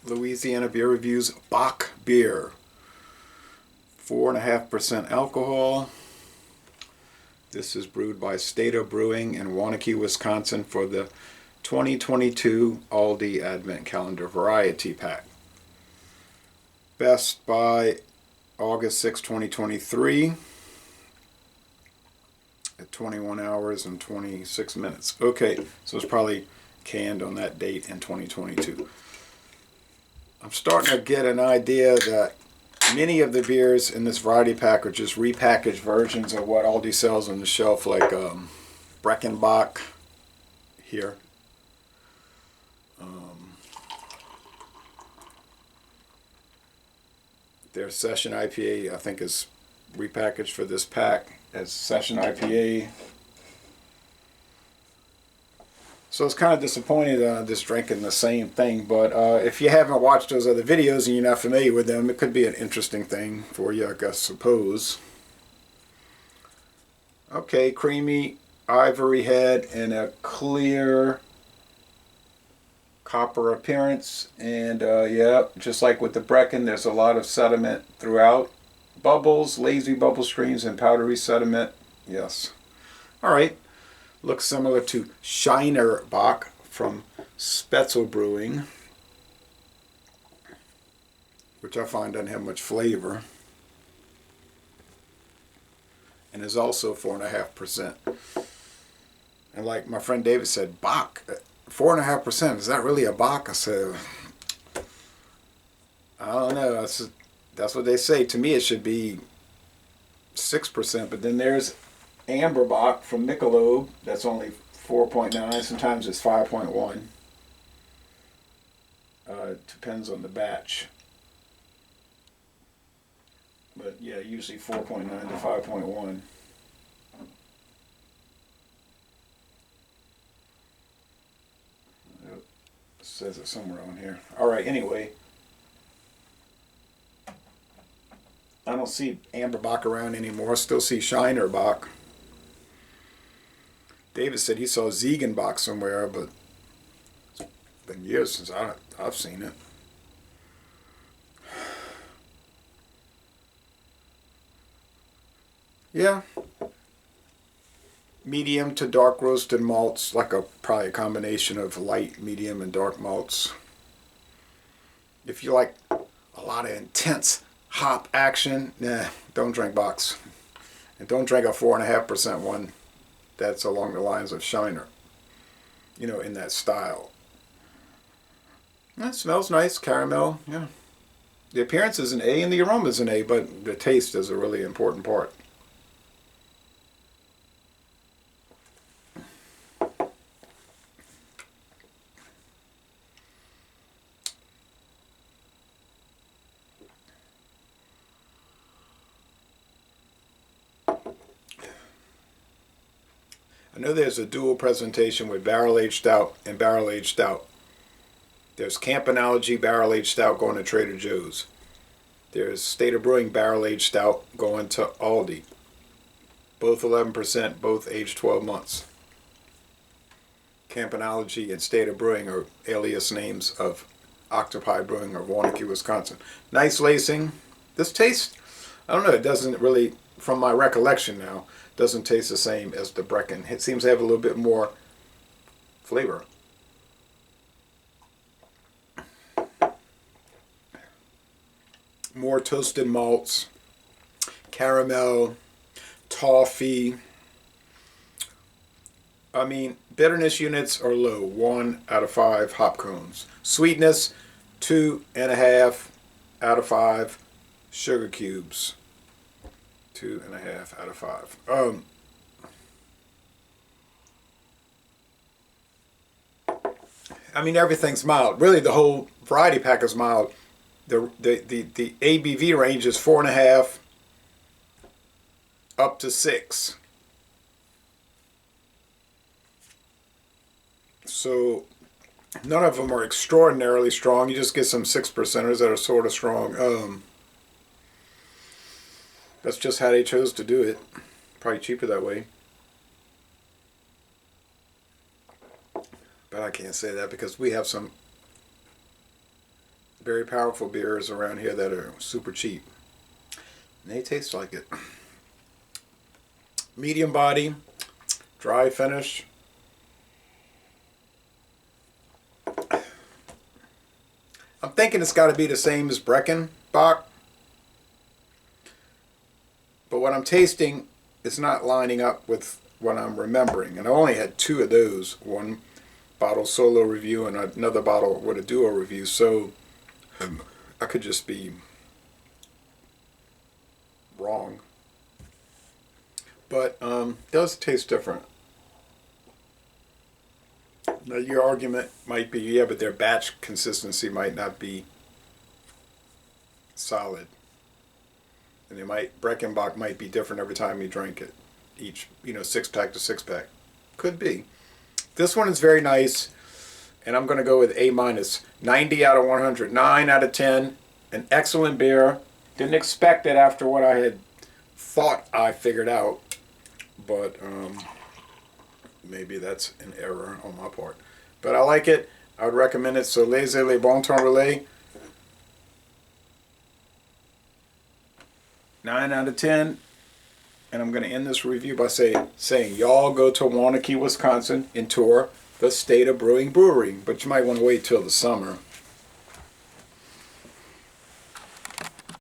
Louisiana Beer Reviews Bock beer. 4.5% alcohol. This is brewed by State of Brewing in Waunakee, Wisconsin for the 2022 Aldi Advent Calendar Variety Pack. Best by August 6, 2023 at 21 hours and 26 minutes. Okay, so it's probably canned on that date in 2022. I'm starting to get an idea that many of the beers in this variety pack are just repackaged versions of what Aldi sells on the shelf, like Bock here. Their Session IPA, I think, is repackaged for this pack as Session IPA. So it's kind of disappointing that I'm just drinking the same thing, but if you haven't watched those other videos and you're not familiar with them, it could be an interesting thing for you, I suppose. Okay, creamy ivory head and a clear copper appearance, and yeah, just like with the Brecken, there's a lot of sediment throughout. Bubbles, lazy bubble streams, and powdery sediment. Yes. All right. Looks similar to Shiner Bock from Spetzel Brewing, which I find doesn't have much flavor, and is also 4.5%. And like my friend David said, Bock, 4.5%. Is that really a Bock? I said, I don't know. That's what they say. To me, it should be 6%. But then there's Amber Bock from Michelob. That's only 4.9. Sometimes it's 5.1. Depends on the batch. But yeah, usually 4.9 to 5.1. It says it somewhere on here. All right, anyway. I don't see Amber Bock around anymore. I still see Shiner Bock. David said he saw Ziegenbock somewhere, but it's been years since I've seen it. Yeah. Medium to dark roasted malts, like probably a combination of light, medium, and dark malts. If you like a lot of intense hop action, nah, don't drink Bocks. And don't drink a 4.5% one that's along the lines of Shiner, in that style. It smells nice, caramel, yeah. The appearance is an A and the aroma is an A, but the taste is a really important part. I know there's a dual presentation with barrel-aged stout and barrel-aged stout. There's Campanology barrel-aged stout going to Trader Joe's. There's State of Brewing barrel-aged stout going to Aldi. Both 11%, both aged 12 months. Campanology and State of Brewing are alias names of Octopi Brewing of Waunakee, Wisconsin. Nice lacing. This tastes, I don't know, it doesn't really, from my recollection now, doesn't taste the same as the Brecken. It seems to have a little bit more flavor. More toasted malts, caramel, toffee. I mean, bitterness units are low, 1 out of 5 hop cones. Sweetness, 2.5 out of 5 sugar cubes. 2.5 out of 5. I mean, everything's mild. Really, the whole variety pack is mild. The ABV range is 4.5 up to 6. So none of them are extraordinarily strong. You just get some 6%ers that are sort of strong. That's just how they chose to do it. Probably cheaper that way. But I can't say that because we have some very powerful beers around here that are super cheap. And they taste like it. Medium body, dry finish. I'm thinking it's got to be the same as Brecken Bock. But what I'm tasting is not lining up with what I'm remembering. And I only had 2 of those. One bottle solo review and another bottle with a duo review. So I could just be wrong. But it does taste different. Now your argument might be, yeah, but their batch consistency might not be solid. And Breckenbach might be different every time you drink it. Each, 6-pack to 6-pack. Could be. This one is very nice, and I'm going to go with A-. 90 out of 100. 9 out of 10. An excellent beer. Didn't expect it after what I had thought I figured out. But maybe that's an error on my part. But I like it. I would recommend it. So, laissez les bon temps relais. 9 out of 10. And I'm going to end this review by saying y'all go to Waunakee, Wisconsin and tour the State of Brewing Brewery. But you might want to wait till the summer.